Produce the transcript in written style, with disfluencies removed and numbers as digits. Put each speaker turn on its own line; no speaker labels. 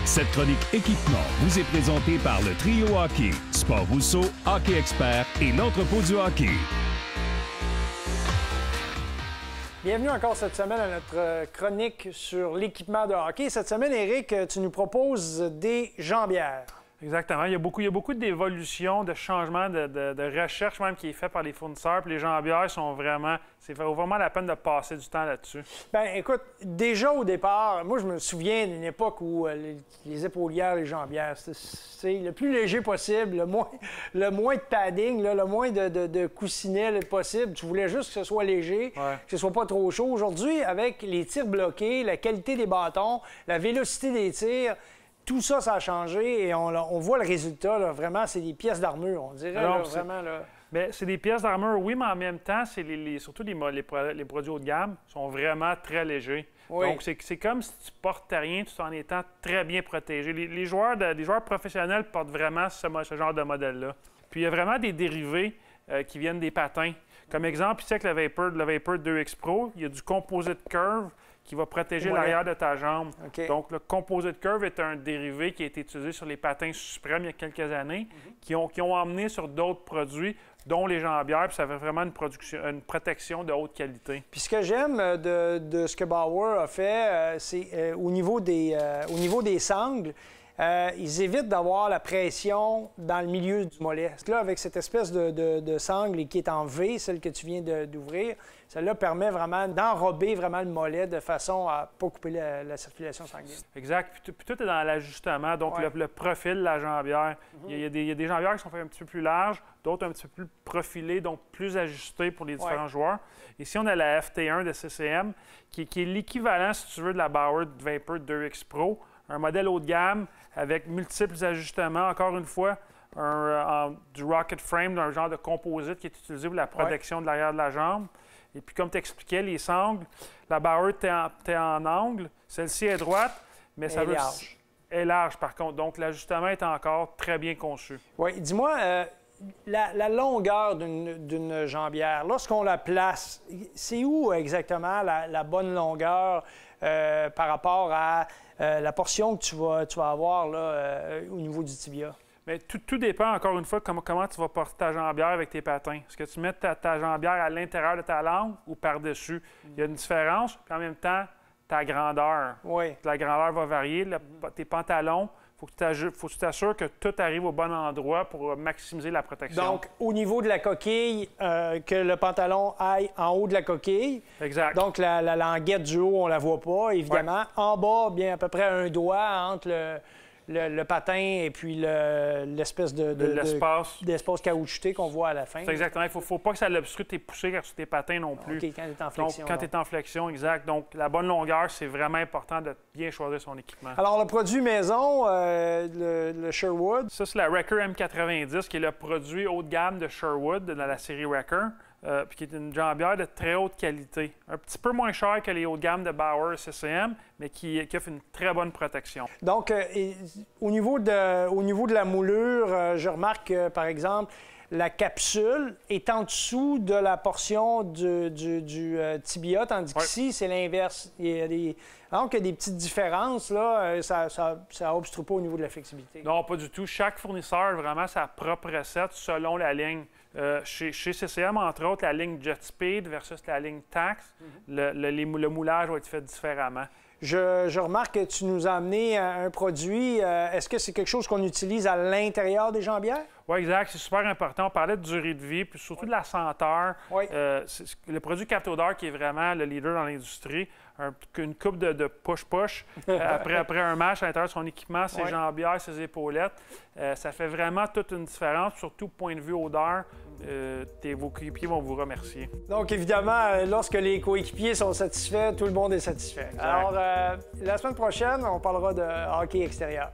Cette chronique équipement vous est présentée par le Trio Hockey, Sport Rousseau, Hockey Expert et l'entrepôt du hockey.
Bienvenue encore cette semaine à notre chronique sur l'équipement de hockey. Cette semaine, Éric, tu nous proposes des jambières.
Exactement. Il y a beaucoup d'évolutions, de changements, de recherche même qui est fait par les fournisseurs. Puis les jambières sont vraiment... C'est vraiment la peine de passer du temps là-dessus. Bien,
écoute, déjà au départ, moi, je me souviens d'une époque où les épaulières, les jambières, c'est le plus léger possible, le moins de padding, là, le moins de coussinets possible. Tu voulais juste que ce soit léger, que ce soit pas trop chaud. Aujourd'hui, avec les tirs bloqués, la qualité des bâtons, la vélocité des tirs, tout ça, ça a changé et on voit le résultat. Là, vraiment, c'est des pièces d'armure, on dirait. Alors, là, vraiment, là...
Bien, c'est des pièces d'armure, oui, mais en même temps, c'est surtout les produits haut de gamme sont vraiment très légers. Oui. Donc, c'est comme si tu portes rien tout en étant très bien protégé. Les joueurs professionnels portent vraiment ce genre de modèle-là. Puis, il y a vraiment des dérivés qui viennent des patins. Comme exemple, ici, avec le Vapor 2X Pro, il y a du Composite Curve qui va protéger l'arrière de ta jambe. Okay. Donc, le Composite Curve est un dérivé qui a été utilisé sur les patins Supreme il y a quelques années, qui ont emmené sur d'autres produits, dont les jambières, puis ça fait vraiment une protection de haute qualité.
Puis ce que j'aime de ce que Bauer a fait, c'est au niveau des sangles, ils évitent d'avoir la pression dans le milieu du mollet. Là, avec cette espèce de sangle qui est en V, celle que tu viens d'ouvrir, celle-là permet vraiment d'enrober vraiment le mollet de façon à ne pas couper la circulation sanguine.
Exact. Puis tout est dans l'ajustement, donc le profil de la jambière. Il y a des jambières qui sont faites un petit peu plus larges, d'autres un petit peu plus profilées, donc plus ajustées pour les différents joueurs. Ici, on a la FT1 de CCM, qui est l'équivalent, si tu veux, de la Bauer Vapor 2X Pro, un modèle haut de gamme avec multiples ajustements, encore une fois, du Rocket Frame, un genre de composite qui est utilisé pour la protection de l'arrière de la jambe. Et puis, comme tu expliquais, les sangles, la Bauer est en angle, celle-ci est droite, mais ça est large, par contre. Donc, l'ajustement est encore très bien conçu.
Oui, dis-moi, la longueur d'une jambière, lorsqu'on la place, c'est où exactement la bonne longueur par rapport à la portion que tu vas avoir là, au niveau du tibia?
Bien, tout dépend, encore une fois, comment tu vas porter ta jambière avec tes patins. Est-ce que tu mets ta jambière à l'intérieur de ta langue ou par-dessus? Il y a une différence, puis en même temps, ta grandeur.
Oui.
La grandeur va varier. Tes pantalons, il faut que tu t'assures que tout arrive au bon endroit pour maximiser la protection.
Donc, au niveau de la coquille, que le pantalon aille en haut de la coquille.
Exact.
Donc, la languette du haut, on ne la voit pas, évidemment. En bas, bien à peu près un doigt entre le patin et puis l'espèce d'espace caoutchouté qu'on voit à la fin.
C'est exactement. Il ne faut pas que ça l'obstrue tes poussées sur tes patins non plus.
OK, quand tu es en flexion.
Donc, quand tu es en flexion, exact. Donc, la bonne longueur, c'est vraiment important de bien choisir son équipement.
Alors, le produit maison, le Sherwood.
Ça, c'est la Wrecker M90, qui est le produit haut de gamme de Sherwood, dans la série Wrecker. Puis qui est une jambière de très haute qualité. Un petit peu moins cher que les hauts de gamme de Bauer et CCM, mais qui offre une très bonne protection.
Donc, au niveau de la moulure, je remarque que, par exemple, la capsule est en dessous de la portion du tibia, tandis qu'ici, c'est l'inverse. Donc, il y a des petites différences, là, ça obstrue pas au niveau de la flexibilité.
Non, pas du tout. Chaque fournisseur a vraiment sa propre recette selon la ligne. Chez CCM, entre autres, la ligne Jet Speed versus la ligne Tax, le moulage va être fait différemment.
Je remarque que tu nous as amené un produit. Est-ce que c'est quelque chose qu'on utilise à l'intérieur des jambières?
Oui, exact. C'est super important. On parlait de durée de vie, puis surtout de la senteur.
Oui.
Le produit Captodor, qui est vraiment le leader dans l'industrie, une coupe de push-push après un match à l'intérieur de son équipement, ses jambières, ses épaulettes. Ça fait vraiment toute une différence, surtout point de vue odeur. Vos coéquipiers vont vous remercier.
Donc, évidemment, lorsque les coéquipiers sont satisfaits, tout le monde est satisfait. Exact. Alors, la semaine prochaine, on parlera de hockey extérieur.